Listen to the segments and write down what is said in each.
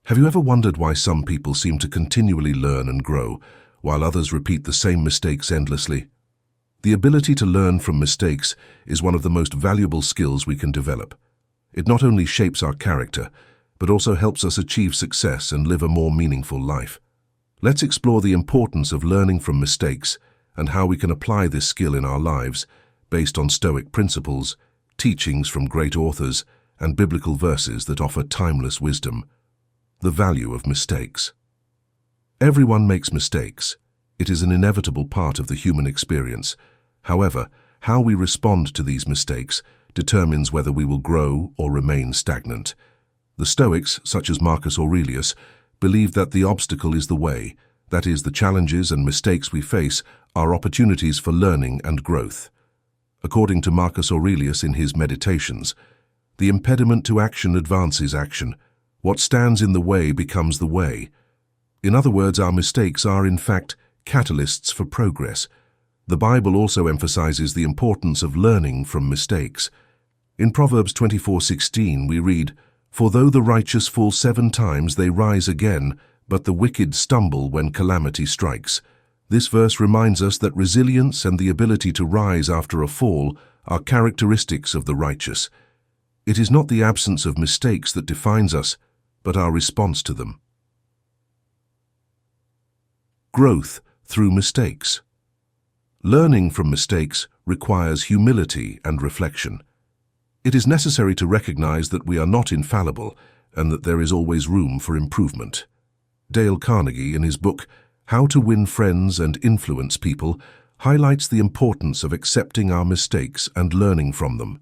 Have you ever wondered why some people seem to continually learn and grow, while others repeat the same mistakes endlessly? The ability to learn from mistakes is one of the most valuable skills we can develop. It not only shapes our character, but also helps us achieve success and live a more meaningful life. Let's explore the importance of learning from mistakes and how we can apply this skill in our lives, based on Stoic principles, teachings from great authors, and biblical verses that offer timeless wisdom. The value of mistakes. Everyone makes mistakes. It is an inevitable part of the human experience. However, how we respond to these mistakes determines whether we will grow or remain stagnant. The Stoics, such as Marcus Aurelius, believed that the obstacle is the way, that is, the challenges and mistakes we face are opportunities for learning and growth. According to Marcus Aurelius in his Meditations, the impediment to action advances action. What stands in the way becomes the way. In other words, our mistakes are, in fact, catalysts for progress. The Bible also emphasizes the importance of learning from mistakes. In Proverbs 24:16 we read, "For though the righteous fall 7 times, they rise again, but the wicked stumble when calamity strikes." This verse reminds us that resilience and the ability to rise after a fall are characteristics of the righteous. It is not the absence of mistakes that defines us, but our response to them. Growth through mistakes. Learning from mistakes requires humility and reflection. It is necessary to recognize that we are not infallible and that there is always room for improvement. Dale Carnegie, in his book, How to Win Friends and Influence People, highlights the importance of accepting our mistakes and learning from them.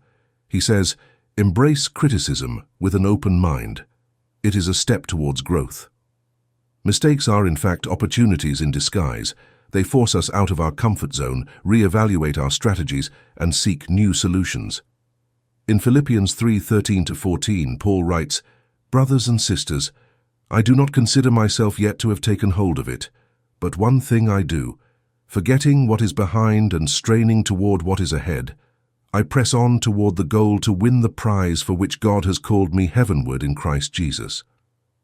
He says, "Embrace criticism with an open mind. It is a step towards growth." Mistakes are, in fact, opportunities in disguise. They force us out of our comfort zone, re-evaluate our strategies, and seek new solutions. In Philippians 3:13-14, Paul writes, "Brothers and sisters, I do not consider myself yet to have taken hold of it, but one thing I do, forgetting what is behind and straining toward what is ahead, I press on toward the goal to win the prize for which God has called me heavenward in Christ Jesus."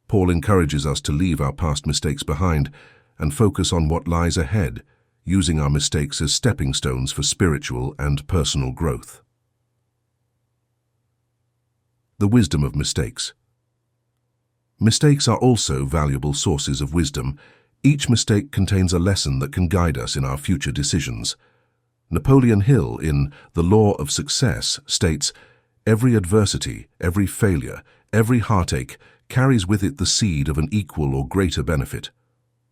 Paul encourages us to leave our past mistakes behind and focus on what lies ahead, using our mistakes as stepping stones for spiritual and personal growth. The wisdom of mistakes. Mistakes are also valuable sources of wisdom. Each mistake contains a lesson that can guide us in our future decisions. Napoleon Hill, in The Law of Success, states, "Every adversity, every failure, every heartache carries with it the seed of an equal or greater benefit."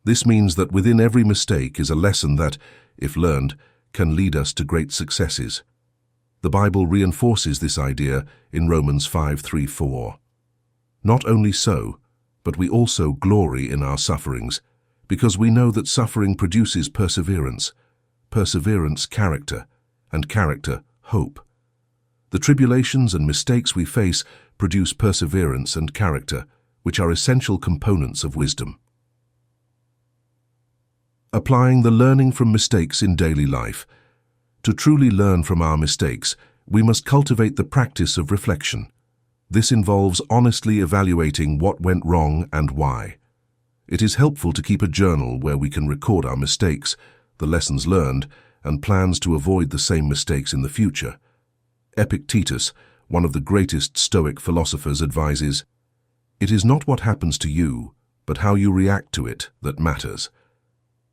This means that within every mistake is a lesson that, if learned, can lead us to great successes. The Bible reinforces this idea in Romans 5:3-4. "Not only so, but we also glory in our sufferings, because we know that suffering produces perseverance, perseverance character, and character hope." The tribulations and mistakes we face produce perseverance and character, which are essential components of wisdom. Applying the learning from mistakes in daily life. To truly learn from our mistakes, we must cultivate the practice of reflection. This involves honestly evaluating what went wrong and why. It is helpful to keep a journal where we can record our mistakes, the lessons learned, and plans to avoid the same mistakes in the future. Epictetus, one of the greatest Stoic philosophers, advises, "It is not what happens to you, but how you react to it that matters."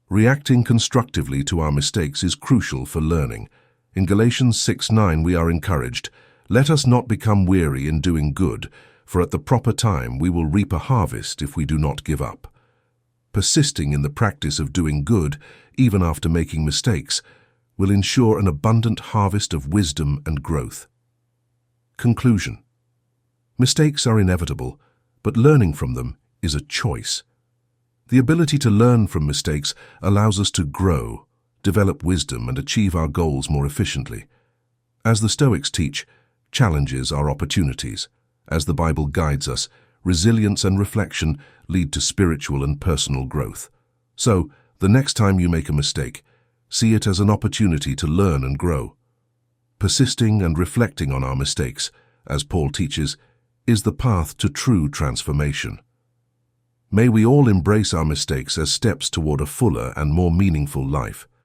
Reacting constructively to our mistakes is crucial for learning. In Galatians 6:9 we are encouraged, "Let us not become weary in doing good, for at the proper time we will reap a harvest if we do not give up." Persisting in the practice of doing good, even after making mistakes, will ensure an abundant harvest of wisdom and growth. Conclusion. Mistakes are inevitable, but learning from them is a choice. The ability to learn from mistakes allows us to grow, develop wisdom, and achieve our goals more efficiently. As the Stoics teach, challenges are opportunities. As the Bible guides us, resilience and reflection lead to spiritual and personal growth. So, the next time you make a mistake, see it as an opportunity to learn and grow. Persisting and reflecting on our mistakes, as Paul teaches, is the path to true transformation. May we all embrace our mistakes as steps toward a fuller and more meaningful life.